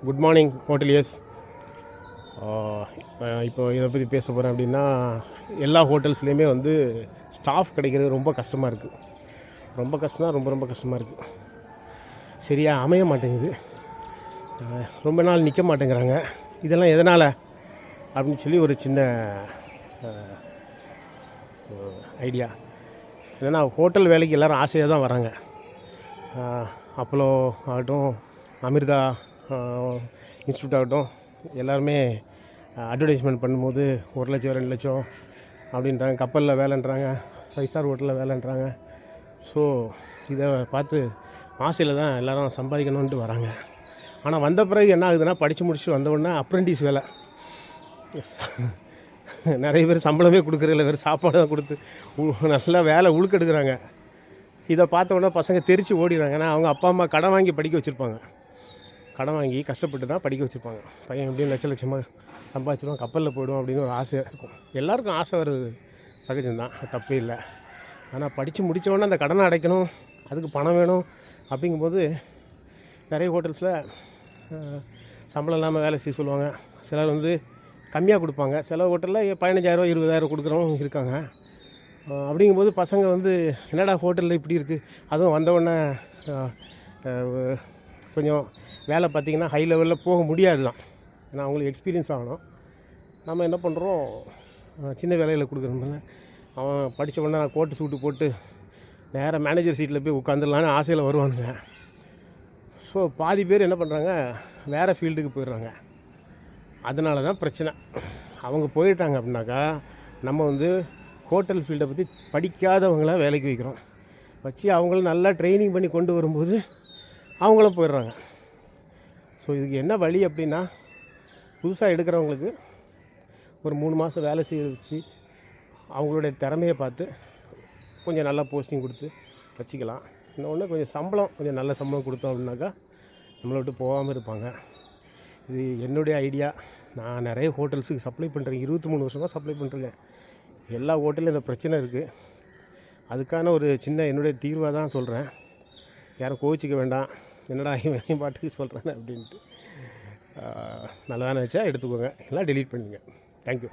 Good morning ஹோட்டலியர்ஸ். இப்போ இதை பற்றி பேச போகிறேன் அப்படின்னா, எல்லா ஹோட்டல்ஸ்லேயுமே வந்து ஸ்டாஃப் கிடைக்கிறது ரொம்ப கஷ்டமாக இருக்குது. ரொம்ப கஷ்டம்னா ரொம்ப கஷ்டமாக இருக்குது. சரியாக அமைய மாட்டேங்குது. ரொம்ப நாள் நிற்க மாட்டேங்கிறாங்க. இதெல்லாம் எதனால் அப்படின்னு சொல்லி ஒரு சின்ன ஐடியா என்னென்னா, ஹோட்டல் வேலைக்கு எல்லோரும் ஆசையாக தான் வராங்க. அப்போலோ ஆகட்டும், அமிர்தா இன்ஸ்டியூட் ஆகட்டும், எல்லாருமே அட்வர்டைஸ்மெண்ட் பண்ணும்போது 1 லட்சம் 2 லட்சம் அப்படின்றாங்க. கப்பலில் வேலைன்றாங்க, 5 ஸ்டார் ஹோட்டலில் வேலைன்றாங்க. ஸோ இதை பார்த்து ஆசையில் தான் எல்லோரும் சம்பாதிக்கணுன்ட்டு வராங்க. ஆனால் வந்த பிறகு என்ன ஆகுதுன்னா, படித்து முடிச்சுட்டு வந்தவுடனே அப்ரெண்டிஸ் வேலை. நிறைய பேர் சம்பளமே கொடுக்குறதில்ல, வேறு சாப்பாடு தான் கொடுத்து நல்லா வேலை உழுக்கெடுக்கிறாங்க. இதை பார்த்த உடனே பசங்க தெரித்து ஓடிடுறாங்க. ஏன்னா அவங்க அப்பா அம்மா கடன் வாங்கி படிக்க வச்சுருப்பாங்க. கடன் வாங்கி கஷ்டப்பட்டு தான் படிக்க வச்சுருப்பாங்க. பையன் எப்படியும் லட்சமாக சம்பாதிச்சிடுவோம், கப்பலில் போய்டும் அப்படின்னு ஒரு ஆசை இருக்கும். எல்லாருக்கும் ஆசை வருது, சகஜம்தான், தப்பே இல்லை. ஆனால் படித்து முடித்தவொடனே அந்த கடனை அடைக்கணும், அதுக்கு பணம் வேணும். அப்படிங்கும்போது நிறைய ஹோட்டல்ஸில் சம்பளம் இல்லாமல் வேலை செய்ய சொல்லுவாங்க. சிலர் வந்து கம்மியாக கொடுப்பாங்க. சில ஹோட்டலில் 15,000 20,000 கொடுக்குறவங்க இருக்காங்க. அப்படிங்கும்போது பசங்க வந்து என்னடா ஹோட்டலில் இப்படி இருக்குது, அதுவும் வந்தவுடனே கொஞ்சம் வேலை பார்த்திங்கன்னா ஹை லெவலில் போக முடியாது தான். ஏன்னா அவங்களுக்கு எக்ஸ்பீரியன்ஸ் ஆகணும். நம்ம என்ன பண்ணுறோம், சின்ன வேலையில் கொடுக்குறோம்ல. அவன் படித்த உடனே நான் கோட்டு சூட்டு போட்டு நேராக மேனேஜர் சீட்டில் போய் உட்காந்துடலான்னு ஆசையில் வருவானுங்க. ஸோ பாதி பேர் என்ன பண்ணுறாங்க, வேறு ஃபீல்டுக்கு போயிடுறாங்க. அதனால தான் பிரச்சனை. அவங்க போயிட்டாங்க அப்படின்னாக்கா, நம்ம வந்து ஹோட்டல் ஃபீல்டை பற்றி படிக்காதவங்கள வேலைக்கு வைக்கிறோம். வச்சு அவங்கள நல்லா ட்ரைனிங் பண்ணி கொண்டு வரும்போது அவங்களும் போயிடுறாங்க. ஸோ இதுக்கு என்ன வழி அப்படின்னா, புதுசாக எடுக்கிறவங்களுக்கு ஒரு 3 மாதம் வேலை செய்ய வச்சு அவங்களுடைய திறமையை பார்த்து கொஞ்சம் நல்லா போஸ்டிங் கொடுத்து வச்சுக்கலாம். இன்னொன்று கொஞ்சம் சம்பளம், கொஞ்சம் நல்ல சம்பளம் கொடுத்தோம் அப்படின்னாக்கா நம்மளை விட்டு போகாமல் இருப்பாங்க. இது என்னுடைய ஐடியா. நான் நிறைய ஹோட்டல்ஸுக்கு சப்ளை பண்ணுறேன். 23 வருஷமாக சப்ளை பண்ணுறேன். எல்லா ஹோட்டலும் இந்த பிரச்சனை இருக்குது. அதுக்கான ஒரு சின்ன என்னுடைய தீர்வாக தான் சொல்கிறேன். யாரும் கோவிச்சிக்க வேண்டாம், என்னடா இவன் பாட்டுக்கு சொல்கிறேன் அப்படின்ட்டு. நல்லதானே வச்சா எடுத்துக்கோங்க, எல்லாம் டெலீட் பண்ணுங்க. தேங்க்யூ.